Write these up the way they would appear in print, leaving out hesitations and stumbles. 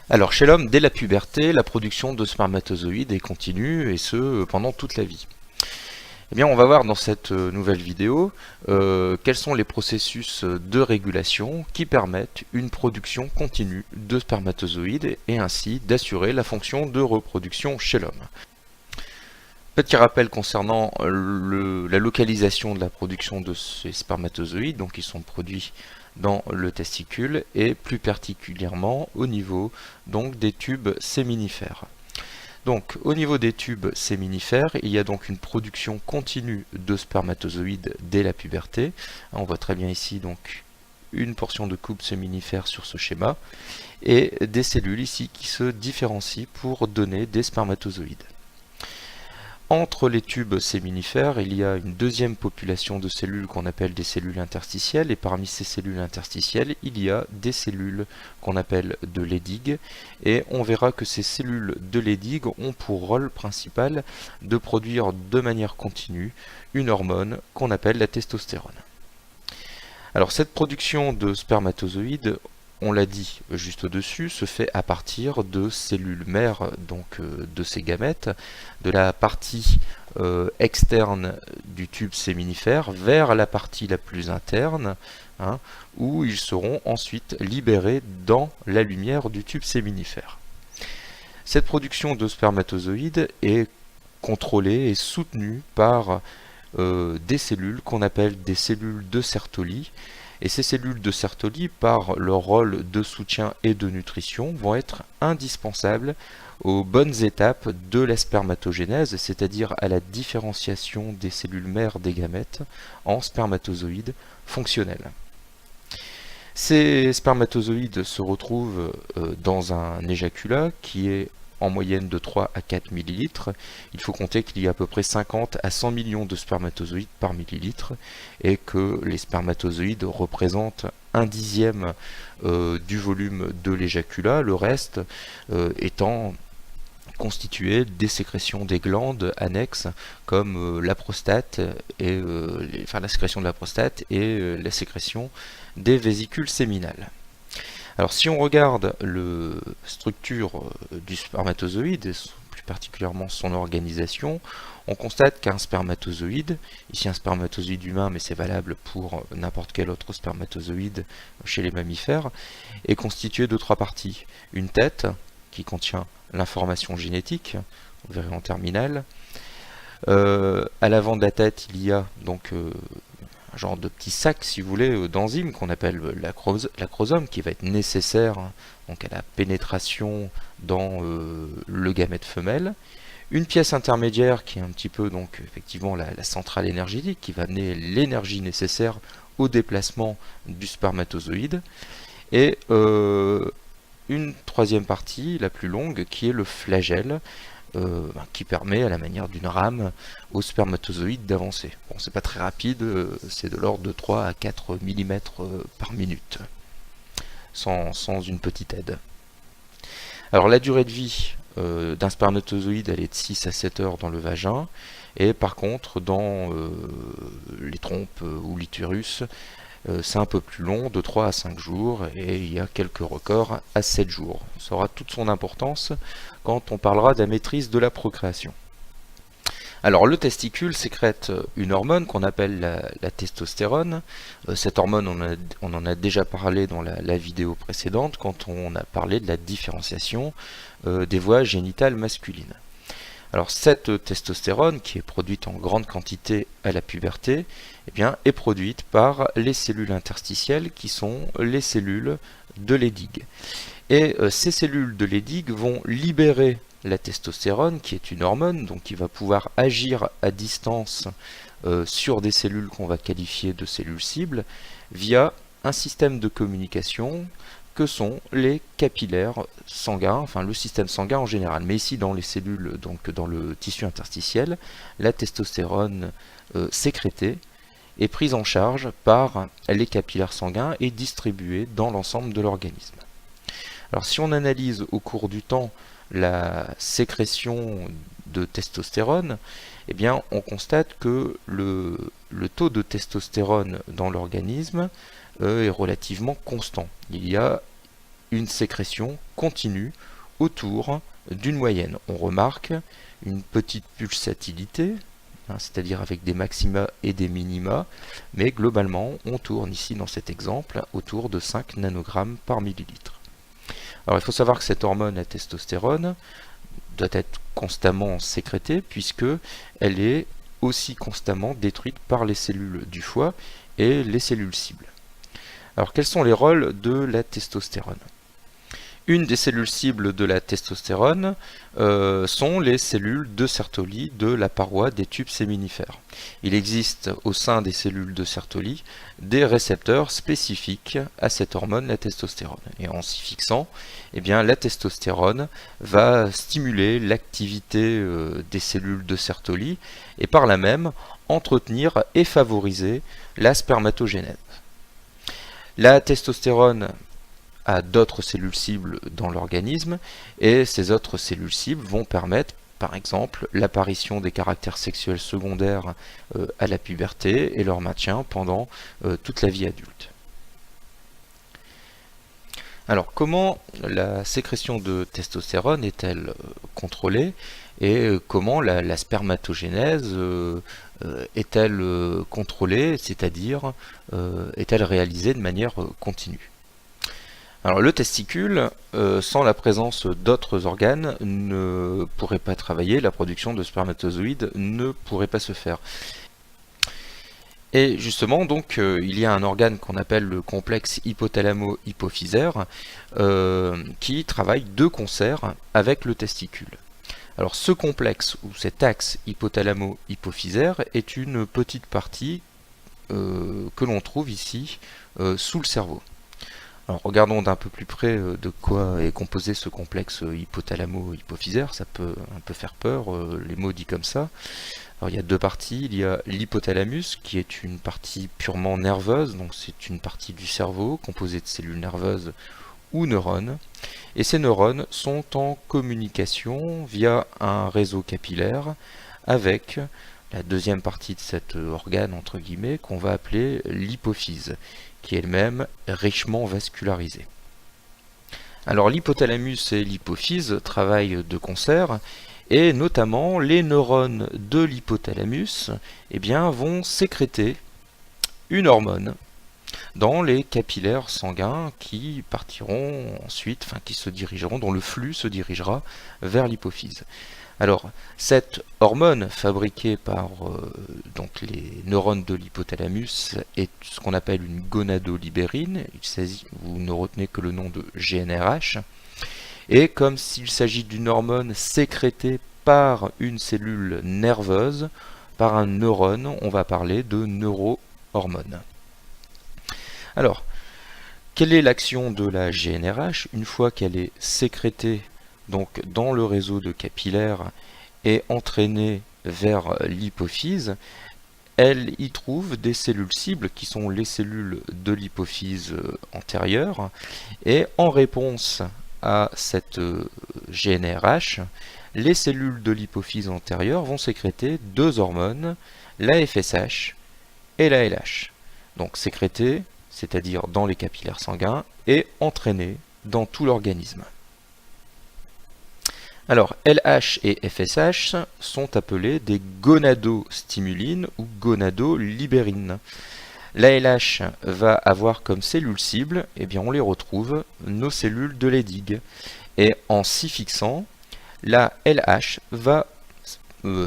Alors chez l'homme, dès la puberté, la production de spermatozoïdes est continue et ce pendant toute la vie. Eh bien, on va voir dans cette nouvelle vidéo quels sont les processus de régulation qui permettent une production continue de spermatozoïdes et ainsi d'assurer la fonction de reproduction chez l'homme. Petit rappel concernant la localisation de la production de ces spermatozoïdes, donc ils sont produits dans le testicule et plus particulièrement au niveau donc des tubes séminifères. Donc au niveau des tubes séminifères, il y a donc une production continue de spermatozoïdes dès la puberté. On voit très bien ici donc une portion de coupe séminifère sur ce schéma et des cellules ici qui se différencient pour donner des spermatozoïdes. Entre les tubes séminifères, il y a une deuxième population de cellules qu'on appelle des cellules interstitielles, et parmi ces cellules interstitielles, il y a des cellules qu'on appelle de Leydig, et on verra que ces cellules de Leydig ont pour rôle principal de produire de manière continue une hormone qu'on appelle la testostérone. Alors cette production de spermatozoïdes, on l'a dit juste au-dessus, se fait à partir de cellules mères, donc de ces gamètes, de la partie externe du tube séminifère vers la partie la plus interne, hein, où ils seront ensuite libérés dans la lumière du tube séminifère. Cette production de spermatozoïdes est contrôlée et soutenue par des cellules qu'on appelle des cellules de Sertoli. Et ces cellules de Sertoli, par leur rôle de soutien et de nutrition, vont être indispensables aux bonnes étapes de la spermatogénèse, c'est-à-dire à la différenciation des cellules mères des gamètes en spermatozoïdes fonctionnels. Ces spermatozoïdes se retrouvent dans un éjaculat qui est en moyenne de 3 à 4 millilitres. Il faut compter qu'il y a à peu près 50 à 100 millions de spermatozoïdes par millilitre et que les spermatozoïdes représentent un dixième du volume de l'éjaculat, le reste étant constitué des sécrétions des glandes annexes comme la prostate et la sécrétion de la prostate et la sécrétion des vésicules séminales. Alors si on regarde la structure du spermatozoïde, et plus particulièrement son organisation, on constate qu'un spermatozoïde, ici un spermatozoïde humain mais c'est valable pour n'importe quel autre spermatozoïde chez les mammifères, est constitué de trois parties. Une tête qui contient l'information génétique, on verra en terminale. À l'avant de la tête, il y a donc un genre de petit sac, si vous voulez, d'enzymes qu'on appelle l'acrosome, qui va être nécessaire donc à la pénétration dans le gamète femelle. Une pièce intermédiaire qui est un petit peu donc effectivement la centrale énergétique, qui va amener l'énergie nécessaire au déplacement du spermatozoïde. Et une troisième partie, la plus longue, qui est le flagelle, qui permet, à la manière d'une rame, aux spermatozoïdes d'avancer. Bon, c'est pas très rapide, c'est de l'ordre de 3 à 4 mm par minute, sans une petite aide. Alors la durée de vie d'un spermatozoïde, elle est de 6 à 7 heures dans le vagin, et par contre, dans les trompes ou l'utérus, c'est un peu plus long, de 3 à 5 jours, et il y a quelques records à 7 jours. Ça aura toute son importance quand on parlera de la maîtrise de la procréation. Alors le testicule sécrète une hormone qu'on appelle la testostérone. Cette hormone, on en a déjà parlé dans la vidéo précédente quand on a parlé de la différenciation des voies génitales masculines. Alors cette testostérone, qui est produite en grande quantité à la puberté, eh bien, est produite par les cellules interstitielles qui sont les cellules de Leydig. Et ces cellules de Leydig vont libérer la testostérone, qui est une hormone, donc qui va pouvoir agir à distance sur des cellules qu'on va qualifier de cellules cibles, via un système de communication que sont les capillaires sanguins, enfin le système sanguin en général. Mais ici dans les cellules, donc dans le tissu interstitiel, la testostérone sécrétée est prise en charge par les capillaires sanguins et distribuée dans l'ensemble de l'organisme. Alors si on analyse au cours du temps la sécrétion de testostérone, eh bien on constate que le taux de testostérone dans l'organisme est relativement constant. Il y a une sécrétion continue autour d'une moyenne. On remarque une petite pulsatilité, c'est-à-dire avec des maxima et des minima, mais globalement on tourne ici dans cet exemple autour de 5 nanogrammes par millilitre. Alors il faut savoir que cette hormone, la testostérone, doit être constamment sécrétée puisque elle est aussi constamment détruite par les cellules du foie et les cellules cibles. Alors quels sont les rôles de la testostérone? Une des cellules cibles de la testostérone sont les cellules de Sertoli de la paroi des tubes séminifères. Il existe au sein des cellules de Sertoli des récepteurs spécifiques à cette hormone, la testostérone. Et en s'y fixant, eh bien, la testostérone va stimuler l'activité des cellules de Sertoli et par là même entretenir et favoriser la spermatogénèse. La testostérone à d'autres cellules cibles dans l'organisme et ces autres cellules cibles vont permettre par exemple l'apparition des caractères sexuels secondaires à la puberté et leur maintien pendant toute la vie adulte. Alors comment la sécrétion de testostérone est-elle contrôlée et comment la spermatogénèse est-elle contrôlée, c'est-à-dire est-elle réalisée de manière continue? Alors le testicule, sans la présence d'autres organes, ne pourrait pas travailler, la production de spermatozoïdes ne pourrait pas se faire. Et justement, donc, il y a un organe qu'on appelle le complexe hypothalamo-hypophysaire qui travaille de concert avec le testicule. Alors ce complexe ou cet axe hypothalamo-hypophysaire est une petite partie que l'on trouve ici sous le cerveau. Alors regardons d'un peu plus près de quoi est composé ce complexe hypothalamo-hypophysaire, ça peut un peu faire peur, les mots dits comme ça. Alors il y a deux parties, il y a l'hypothalamus qui est une partie purement nerveuse, donc c'est une partie du cerveau composée de cellules nerveuses ou neurones, et ces neurones sont en communication via un réseau capillaire avec la deuxième partie de cet organe entre guillemets qu'on va appeler l'hypophyse, qui est elle-même richement vascularisée. Alors l'hypothalamus et l'hypophyse travaillent de concert et notamment les neurones de l'hypothalamus vont sécréter une hormone dans les capillaires sanguins qui partiront ensuite, qui se dirigeront, dont le flux se dirigera vers l'hypophyse. Alors, cette hormone fabriquée par donc les neurones de l'hypothalamus est ce qu'on appelle une gonadolibérine. Vous ne retenez que le nom de GnRH. Et comme s'il s'agit d'une hormone sécrétée par une cellule nerveuse, par un neurone, on va parler de neurohormone. Alors, quelle est l'action de la GnRH? Une fois qu'elle est sécrétée donc dans le réseau de capillaires et entraînée vers l'hypophyse, elle y trouve des cellules cibles qui sont les cellules de l'hypophyse antérieure et en réponse à cette GnRH, les cellules de l'hypophyse antérieure vont sécréter deux hormones, la FSH et la LH. Donc sécrétées, c'est-à-dire dans les capillaires sanguins, et entraînées dans tout l'organisme. Alors, LH et FSH sont appelés des gonadostimulines ou gonadolibérines. La LH va avoir comme cellule cible, on les retrouve, nos cellules de Leydig. Et en s'y fixant, la LH va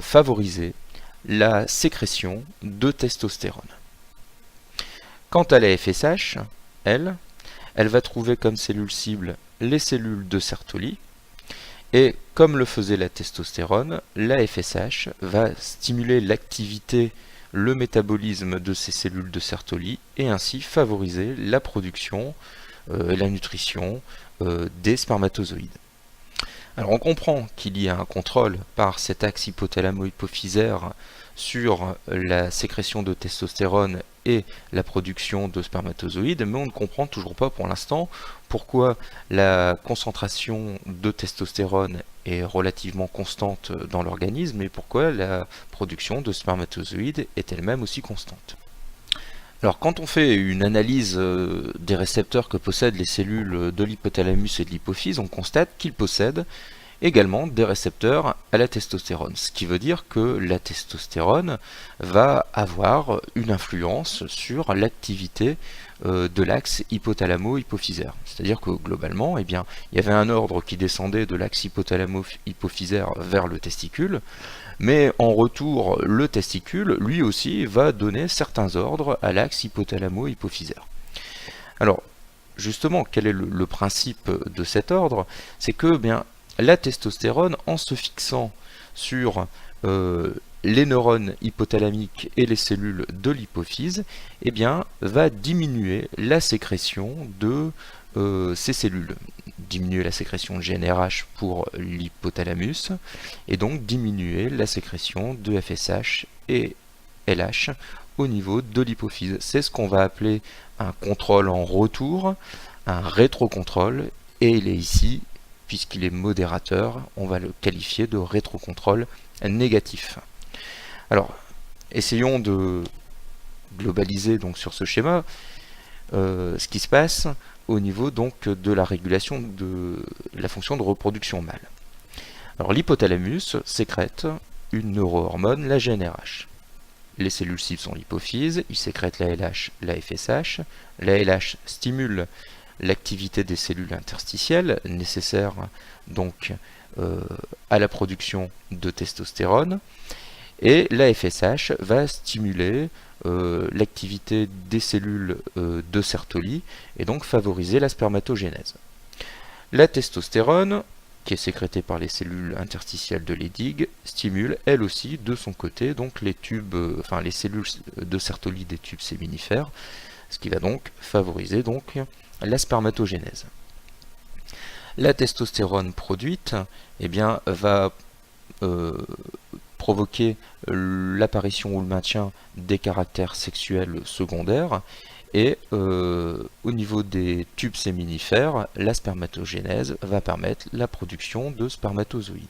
favoriser la sécrétion de testostérone. Quant à la FSH, elle va trouver comme cellule cible les cellules de Sertoli. Et comme le faisait la testostérone, la FSH va stimuler l'activité, le métabolisme de ces cellules de Sertoli et ainsi favoriser la production et la nutrition des spermatozoïdes. Alors on comprend qu'il y a un contrôle par cet axe hypothalamo-hypophysaire sur la sécrétion de testostérone et la production de spermatozoïdes, mais on ne comprend toujours pas pour l'instant pourquoi la concentration de testostérone est relativement constante dans l'organisme et pourquoi la production de spermatozoïdes est elle-même aussi constante. Alors quand on fait une analyse des récepteurs que possèdent les cellules de l'hypothalamus et de l'hypophyse, on constate qu'ils possèdent également des récepteurs à la testostérone, ce qui veut dire que la testostérone va avoir une influence sur l'activité de l'axe hypothalamo-hypophysaire. C'est-à-dire que globalement, eh bien, il y avait un ordre qui descendait de l'axe hypothalamo-hypophysaire vers le testicule, mais en retour, le testicule, lui aussi, va donner certains ordres à l'axe hypothalamo-hypophysaire. Alors, justement, quel est le principe de cet ordre? C'est que, bien, la testostérone, en se fixant sur les neurones hypothalamiques et les cellules de l'hypophyse, eh bien, va diminuer la sécrétion de ces cellules. Diminuer la sécrétion de GnRH pour l'hypothalamus, et donc diminuer la sécrétion de FSH et LH au niveau de l'hypophyse. C'est ce qu'on va appeler un contrôle en retour, un rétrocontrôle, et il est ici, puisqu'il est modérateur, on va le qualifier de rétrocontrôle négatif. Alors, essayons de globaliser donc sur ce schéma ce qui se passe au niveau donc de la régulation de la fonction de reproduction mâle. Alors l'hypothalamus sécrète une neurohormone, la GnRH. Les cellules cibles sont l'hypophyse, il sécrète la LH, la FSH. La LH stimule l'activité des cellules interstitielles nécessaires donc à la production de testostérone, et la FSH va stimuler l'activité des cellules de Sertoli et donc favoriser la spermatogénèse. La testostérone, qui est sécrétée par les cellules interstitielles de Leydig, stimule elle aussi de son côté donc les cellules de Sertoli des tubes séminifères, ce qui va donc favoriser donc la spermatogénèse. La testostérone produite eh bien, va provoquer l'apparition ou le maintien des caractères sexuels secondaires, et au niveau des tubes séminifères, la spermatogénèse va permettre la production de spermatozoïdes.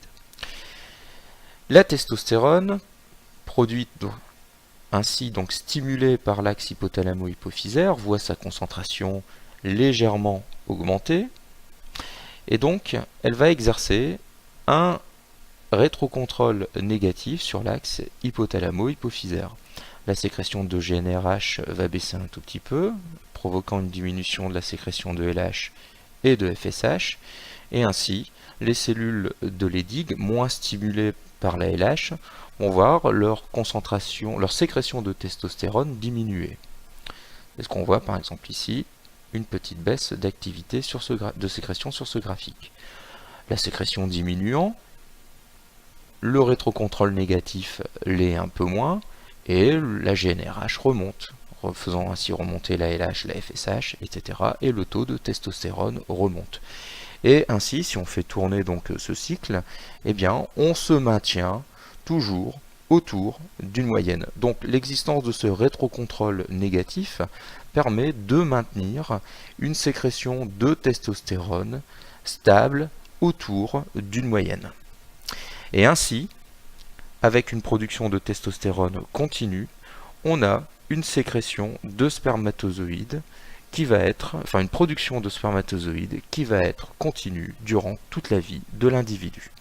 La testostérone, produite ainsi donc stimulée par l'axe hypothalamo-hypophysaire, voit sa concentration légèrement augmentée, et donc elle va exercer un rétrocontrôle négatif sur l'axe hypothalamo-hypophysaire. La sécrétion de GnRH va baisser un tout petit peu, provoquant une diminution de la sécrétion de LH et de FSH, et ainsi les cellules de Leydig, moins stimulées par la LH, vont voir leur sécrétion de testostérone diminuer. C'est ce qu'on voit par exemple ici, une petite baisse d'activité de sécrétion sur ce graphique. La sécrétion diminuant, le rétrocontrôle négatif l'est un peu moins, et la GnRH remonte, faisant ainsi remonter la LH, la FSH, etc. et le taux de testostérone remonte. Et ainsi, si on fait tourner donc ce cycle, eh bien, on se maintient toujours autour d'une moyenne. Donc l'existence de ce rétrocontrôle négatif permet de maintenir une sécrétion de testostérone stable autour d'une moyenne. Et ainsi, avec une production de testostérone continue, on a une sécrétion de spermatozoïdes qui va être, une production de spermatozoïdes qui va être continue durant toute la vie de l'individu.